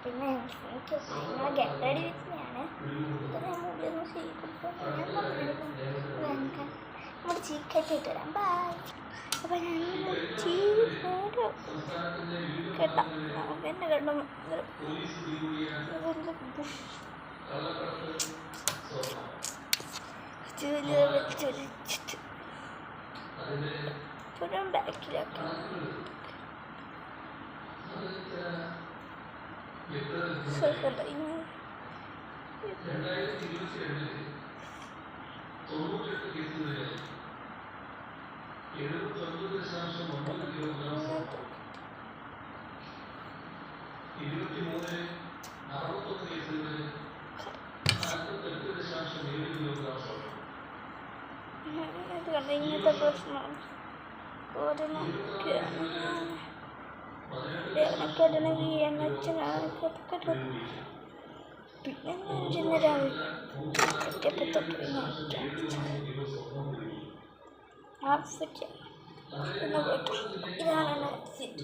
പിന്നെ എനിക്ക് നിങ്ങളെ ഗെറ്റ് റെഡി വിത്താണ്. ഞാൻ മുടിയൊന്ന് ചെയ്യിപ്പിക്കും. ഞാൻ പറഞ്ഞിരുന്നു നമ്മുടെ ചീക്കൊക്കെ ഇട്ട് തരാം. ബൈ. അപ്പം ഞാൻ കേട്ടോ എന്നെ കണ്ടു വെച്ചിട്ട് പുരം ബാക്കിലാക്കി ഇങ്ങനത്തെ പ്രശ്നമാണ്. പിന്നെ ഞാൻ രാവിലെ ഔട്ട്ഫിറ്റ് ഇതാണ് ഔട്ട്ഫിറ്റ്.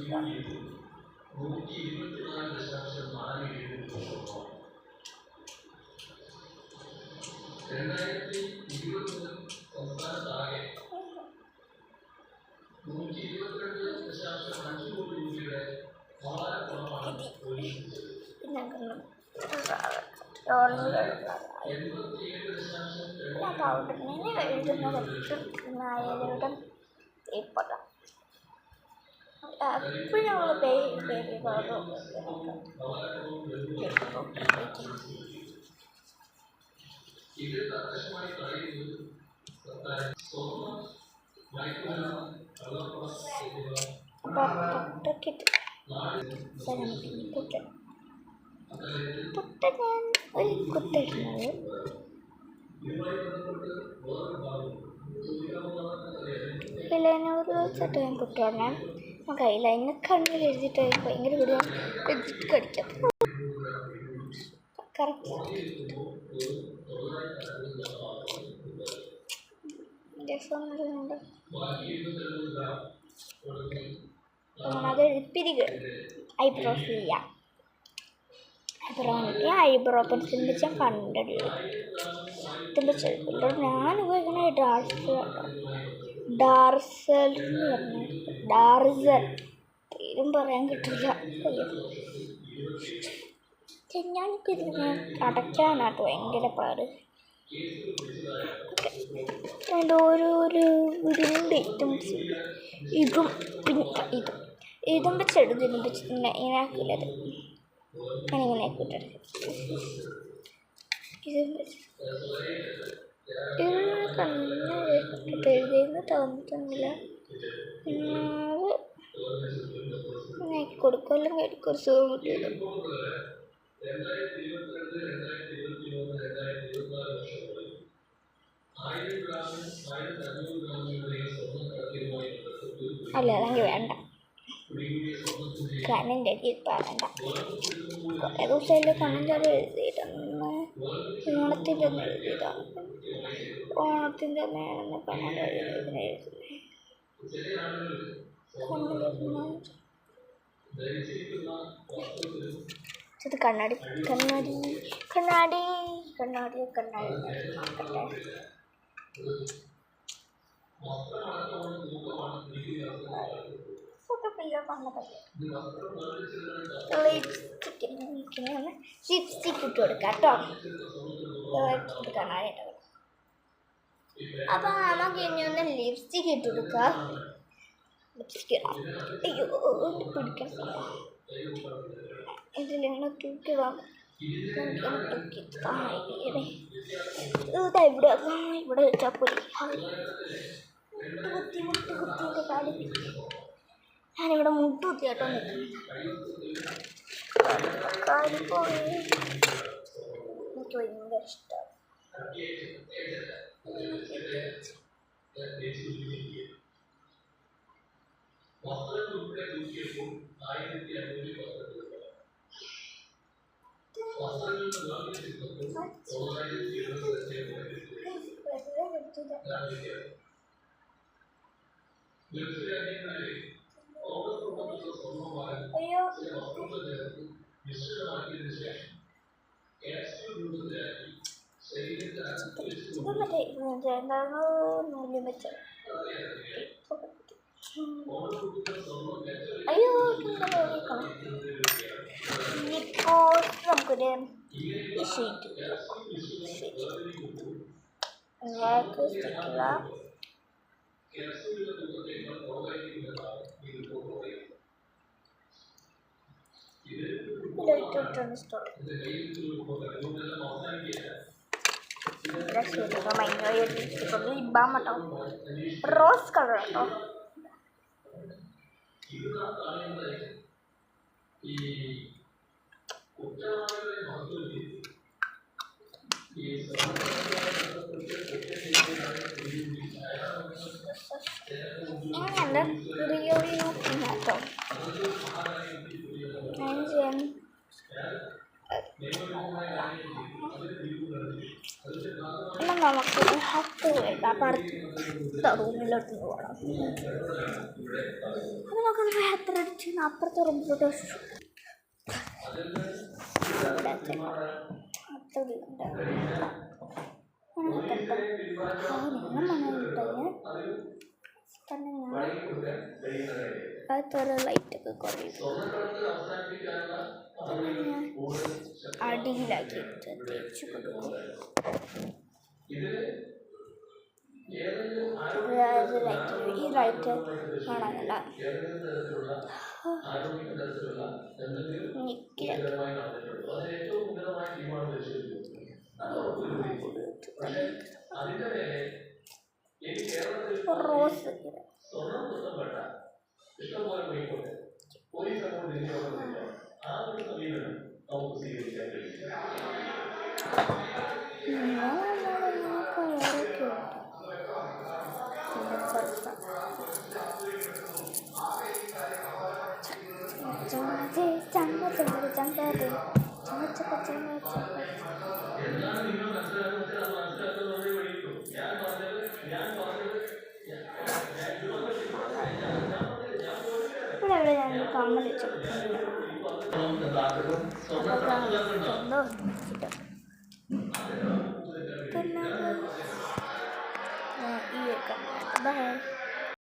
പൗഡറിനെ എഴുതുന്നതും പേപ്പറ എപ്പോഴും നമ്മൾ പേര് പൗഡർ പുട്ട ഞാൻ ഒരു കുത്തിടുന്നത്. ഒരു വെച്ചിട്ട് ഞാൻ പുട്ട് പറഞ്ഞാൽ കയ്യില്ല. എന്നെ കണ്ണിൽ എഴുതിയിട്ട് ഭയങ്കര പിടിയാ കടിക്കാം. കറക്റ്റ് രസമൊന്നുമില്ല. അത് പിരികൾ ഐബ്രോസ് ചെയ്യാം. ഐബ്രോ പെൻസിൽ വെച്ചാൽ 100 രൂപ. ഇതിൻ്റെ ചെറുപ്പം ഞാൻ ഉപയോഗിക്കുന്ന ഡാർസൽ പേരും പറയാൻ കിട്ടില്ല. ഞാനിതിന് അടയ്ക്കാനായിട്ട് ഭയങ്കര പാട്. അതിൻ്റെ ഓരോരോ ഉരുണ്ട് ഐറ്റംസ് ഇതും പിന്നെ ഇതും വെച്ചെടുത്ത് ഇതും വെച്ച് ഇങ്ങനെ ആക്കില്ലത് ഞാനിങ്ങനെ ആക്കിയിട്ടെടുക്കും. ഇത് കണ്ണിട്ട് എഴുതിയെന്ന് തോന്നിട്ടൊന്നുമില്ല. ആക്കി കൊടുക്കും. അല്ലെങ്കിൽ എടുക്കും ഒരു സുഖം കിട്ടിയത്. അല്ല അല്ലെങ്കിൽ വേണ്ട. കണ്ണിൻ്റെ പറയണ്ട. കുറേ ദിവസമായില്ല കണ്ണിൻ്റെ അത് എഴുതിയിട്ടൊന്ന്. ഓണത്തിൻ്റെ ഒന്ന് എഴുതിയതാണ്. ഓണത്തിൻ്റെ ഒന്നാണ് കണ്ണിൻ്റെ ഇതിനെ എഴുതുന്നത്. ഇത് കണ്ണാടി കണ്ണാടി കണ്ണാടി കണ്ണാടി കണ്ണാടി നോക്കട്ടെ. ലിപ്സ്റ്റിക്ക് ഇട്ട് കൊടുക്കാം കേട്ടോ. കണ്ണാടി ഇട്ട് കൊടുക്കാം. അപ്പം നമുക്ക് ഇനി ഒന്ന് ലിപ്സ്റ്റിക്ക് ഇട്ട് കൊടുക്കാം. ലിപ്സ്റ്റിക്ക് അയ്യോ പിടിക്കാൻ ഇതിലിങ്ങനെ തൂക്കിടാം. ഇവിടെ വെച്ചാൽ പോയി മുട്ടുകുത്തിൻ്റെ കാലി ഞാനിവിടെ മുട്ടുകുത്തി കേട്ടോ നിൽക്കുന്നത്. എനിക്ക് ഭയങ്കര ഇഷ്ടമാണ്. അയ്യോ മറ്റേ എന്താണ് മൂല്യം വെച്ചത്. അയ്യോ ഇപ്പോൾ നമുക്കൊരു ഷീറ്റ് സ്റ്റിക്കില്ല. ഇബാം കേട്ടോ, റോസ് കളർ കേട്ടോ. ഇങ്ങനെയല്ല റിയോറിയോ കേട്ടോ. ഞാൻ ചെയ്യാൻ എന്നാൽ നമുക്ക് ഹത്ത് പോയിട്ട് അപ്പുറത്ത റൂമിലോട്ട് പോകണം. അപ്പം നമുക്കത് ഹത്ര അടിച്ച് അപ്പുറത്തെ റൂമിലോട്ട് അതൊരു ലൈറ്റൊക്കെ കുറയും. അടിയിലാക്കി തേച്ച് കൊടുക്കും. ഈ ലൈറ്റ് കാണാനല്ല റോസ് ഇവിടെ ഞാൻ കമ്മൽ വെച്ചിട്ടുണ്ട്. ഈ വെക്കാം. ബൈ.